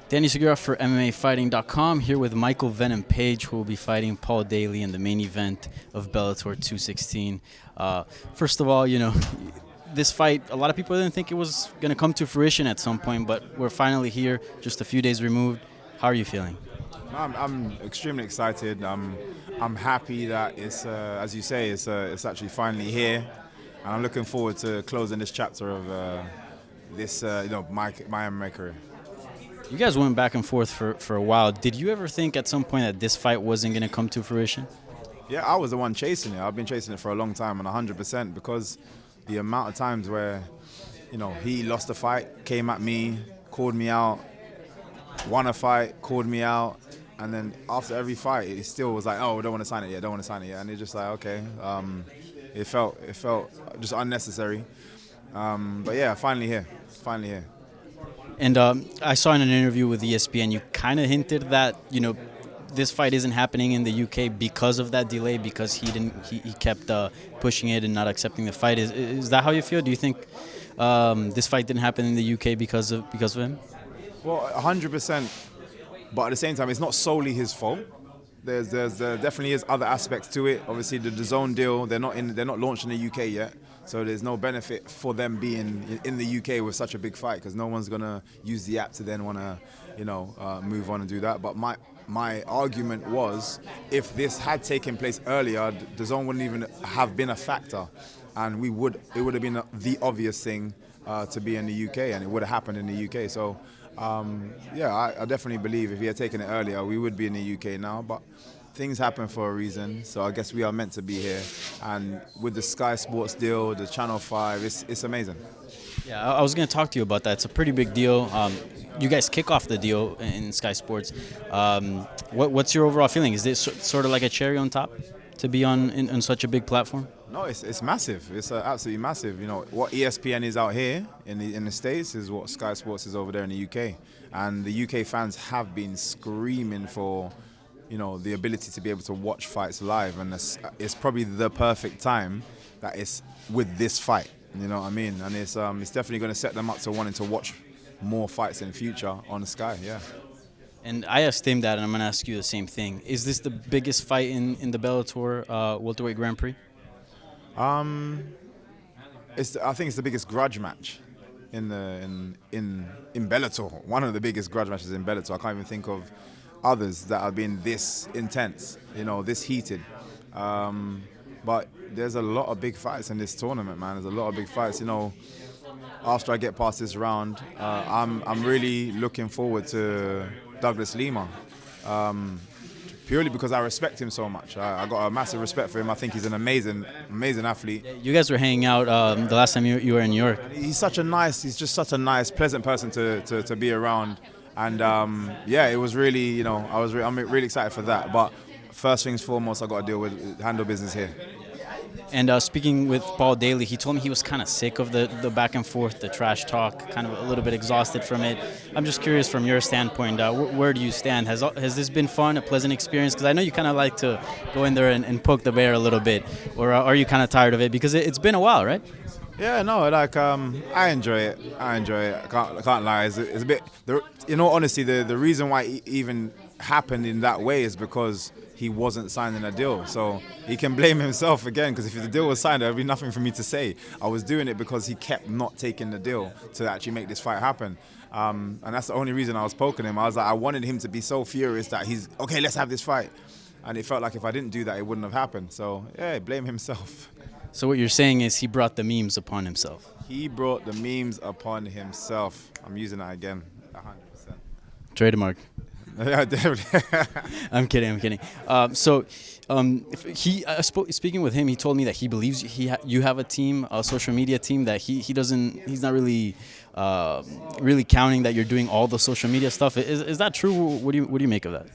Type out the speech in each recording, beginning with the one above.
Danny Segura for MMAfighting.com, here with Michael Venom Page, who will be fighting Paul Daley in the main event of Bellator 216. First of all, this fight, a lot of people didn't think it was going to come to fruition at some point, but we're finally here, just a few days removed. How are you feeling? I'm extremely excited. I'm happy that it's, as you say, it's actually finally here, and I'm looking forward to closing this chapter of this, my MMA career. You guys went back and forth for a while. Did you ever think at some point that this fight wasn't going to come to fruition? Yeah, I was the one chasing it. I've been chasing it for a long time, and 100%, because the amount of times where, he lost a fight, came at me, called me out, won a fight, called me out, and then after every fight, it still was like, oh, I don't want to sign it yet, and it's just like, okay, it felt just unnecessary, but yeah, finally here. And I saw in an interview with ESPN, you kind of hinted that, this fight isn't happening in the UK because of that delay, because he kept pushing it and not accepting the fight. Is that how you feel? Do you think this fight didn't happen in the UK because of him? Well, 100%, but at the same time, it's not solely his fault. There definitely is other aspects to it. Obviously, the DAZN deal, they're not launched in the UK yet, so there's no benefit for them being in the UK with such a big fight, because no one's gonna use the app to then want to, move on and do that. But my argument was, if this had taken place earlier, DAZN wouldn't even have been a factor, and it would have been the obvious thing to be in the UK, and it would have happened in the UK. So. I definitely believe if he had taken it earlier, we would be in the UK now, but things happen for a reason, so I guess we are meant to be here. And with the Sky Sports deal, the Channel 5, it's amazing. Yeah, I was going to talk to you about that. It's a pretty big deal. You guys kick off the deal in Sky Sports. What's your overall feeling? Is this sort of like a cherry on top to be on such a big platform? No, it's massive. It's absolutely massive. What ESPN is out here in the States is what Sky Sports is over there in the UK. And the UK fans have been screaming for, the ability to be able to watch fights live. And it's probably the perfect time that it's with this fight. You know what I mean? And it's definitely going to set them up to wanting to watch more fights in the future on the Sky, yeah. And I asked him that, and I'm going to ask you the same thing. Is this the biggest fight in the Bellator welterweight Grand Prix? I think it's the biggest grudge match in Bellator. One of the biggest grudge matches in Bellator. I can't even think of others that have been this intense, this heated. But there's a lot of big fights in this tournament, man. There's a lot of big fights. After I get past this round, I'm really looking forward to Douglas Lima. Purely because I respect him so much. I got a massive respect for him. I think he's an amazing athlete. You guys were hanging out the last time you were in New York. He's just such a nice, pleasant person to be around. And it was really, I'm really excited for that. But first things foremost, I got to handle business here. And speaking with Paul Daley, he told me he was kind of sick of the back and forth, the trash talk, kind of a little bit exhausted from it. I'm just curious from your standpoint, where do you stand? Has this been fun, a pleasant experience? Because I know you kind of like to go in there and poke the bear a little bit. Or are you kind of tired of it? Because it's been a while, right? Yeah, no, I enjoy it. I can't lie. It's a bit, honestly, the reason why it even happened in that way is because he wasn't signing a deal. So he can blame himself again, because if the deal was signed, there would be nothing for me to say. I was doing it because he kept not taking the deal to actually make this fight happen. And that's the only reason I was poking him. I was like, I wanted him to be so furious that he's, okay, let's have this fight. And it felt like if I didn't do that, it wouldn't have happened. So, yeah, blame himself. So what you're saying is he brought the memes upon himself. He brought the memes upon himself. I'm using that again, 100%. Trademark. Yeah, definitely. I'm kidding. Speaking with him, he told me that he believes you have a team, a social media team, that he's not really counting that you're doing all the social media stuff. Is that true? What do you make of that?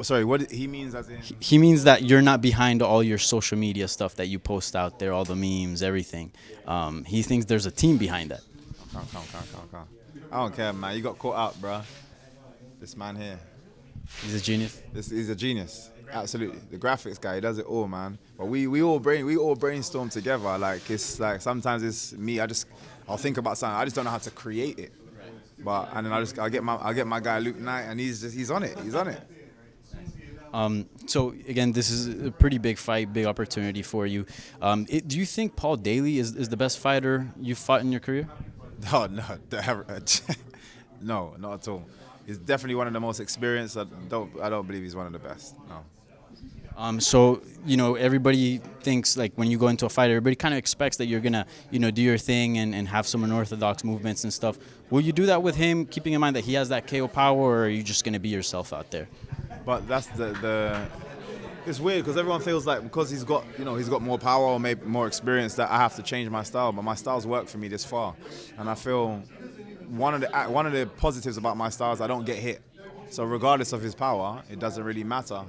Sorry, what he means as in? He means that you're not behind all your social media stuff that you post out there, all the memes, everything. He thinks there's a team behind that. Calm. I don't care, man. You got caught out, bro. This man here. He's a genius. He's a genius. Absolutely. The graphics guy, he does it all, man. But we all brainstorm together. Like, it's like sometimes it's me, I'll think about something, I just don't know how to create it. But and then I get my guy Luke Knight, and he's on it. He's on it. So again, this is a pretty big fight, big opportunity for you. Do you think Paul Daley is the best fighter you've fought in your career? No, no, not at all. He's definitely one of the most experienced. I don't believe he's one of the best. No. So everybody thinks like when you go into a fight, everybody kind of expects that you're gonna do your thing and have some unorthodox movements and stuff. Will you do that with him, keeping in mind that he has that KO power, or are you just gonna be yourself out there? But that's it's weird because everyone feels like because he's got more power or maybe more experience that I have to change my style. But my style's worked for me this far, and I feel one of the positives about my style is I don't get hit. So regardless of his power, it doesn't really matter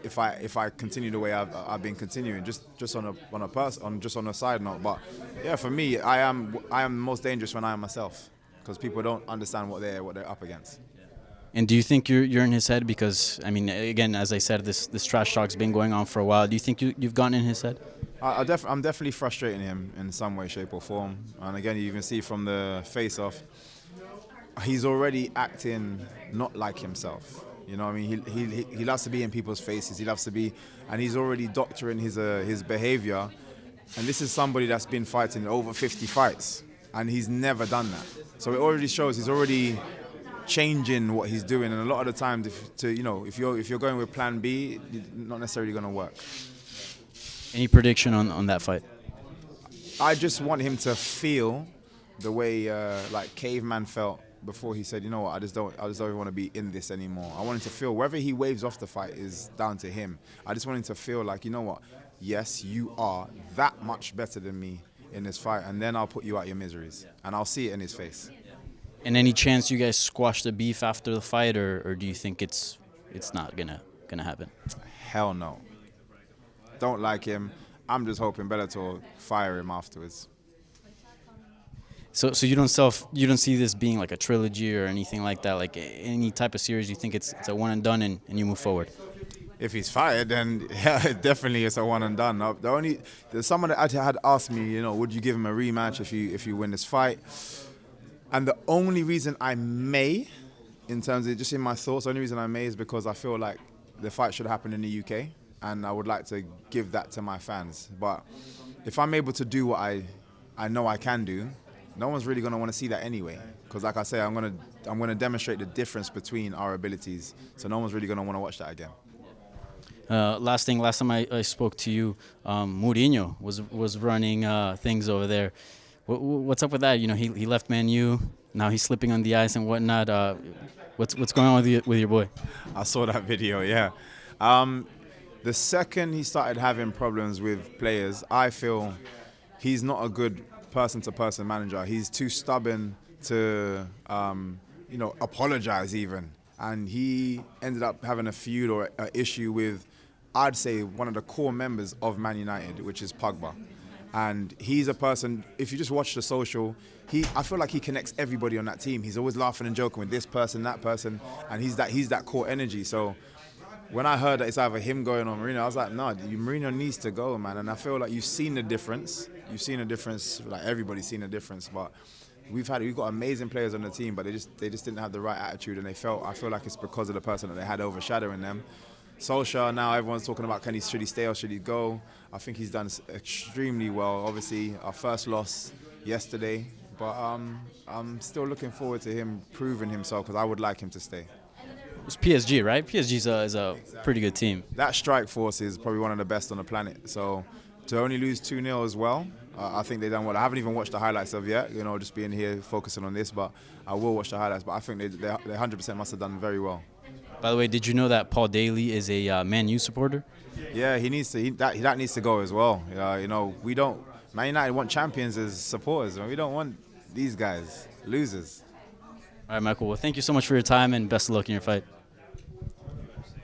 if I continue the way I've been continuing. Just on a side note. But yeah, for me, I am most dangerous when I am myself because people don't understand what they're up against. And do you think you're in his head? Because, I mean, again, as I said, this trash talk's been going on for a while. Do you think you've gotten in his head? I'm definitely frustrating him in some way, shape or form. And again, you can see from the face-off, he's already acting not like himself. You know what I mean? He loves to be in people's faces. He loves to be, and he's already doctoring his behavior. And this is somebody that's been fighting over 50 fights, and he's never done that. So it already shows he's already changing what he's doing, and a lot of the time, if you're going with Plan B, it's not necessarily going to work. Any prediction on that fight? I just want him to feel the way like Caveman felt before he said, you know what, I just don't even want to be in this anymore. I want him to feel whether he waves off the fight is down to him. I just want him to feel like, you know what, yes, you are that much better than me in this fight, and then I'll put you out your miseries, and I'll see it in his face. And any chance you guys squash the beef after the fight, or do you think it's not gonna happen? Hell no. Don't like him. I'm just hoping Bellator fire him afterwards. So you don't see this being like a trilogy or anything like that, like any type of series? You think it's a one and done and you move forward? If he's fired, then yeah, definitely it's a one and done. There's someone that had asked me, would you give him a rematch if you win this fight? And the only reason I may, in terms of just in my thoughts, the only reason I may is because I feel like the fight should happen in the UK, and I would like to give that to my fans. But if I'm able to do what I know I can do, no one's really going to want to see that anyway. Because like I say, I'm going to demonstrate the difference between our abilities, so no one's really going to want to watch that again. Last time I spoke to you, Mourinho was running things over there. What's up with that? He left Man U. Now he's slipping on the ice and whatnot. What's going on with your boy? I saw that video. Yeah. The second he started having problems with players, I feel he's not a good person-to-person manager. He's too stubborn to, apologize even. And he ended up having a feud or an issue with, I'd say, one of the core members of Man United, which is Pogba. And he's a person, if you just watch the social, I feel like he connects everybody on that team. He's always laughing and joking with this person, that person, and he's that core energy. So when I heard that it's either him going or Mourinho, I was like, no, Mourinho needs to go, man. And I feel like you've seen the difference. You've seen a difference, like everybody's seen a difference. But we've got amazing players on the team, but they just didn't have the right attitude, and I feel like it's because of the person that they had overshadowing them. Solskjaer, now everyone's talking about should he stay or should he go? I think he's done extremely well. Obviously, our first loss yesterday, but I'm still looking forward to him proving himself because I would like him to stay. It's PSG, right? PSG is a pretty good team. That Strikeforce is probably one of the best on the planet. So to only lose 2-0 as well, I think they've done well. I haven't even watched the highlights of yet, just being here focusing on this, but I will watch the highlights. But I think they 100% must have done very well. By the way, did you know that Paul Daley is a Man U supporter? Yeah, he needs to. That needs to go as well. We don't. Man United want champions as supporters, and we don't want these guys losers. All right, Michael. Well, thank you so much for your time, and best of luck in your fight.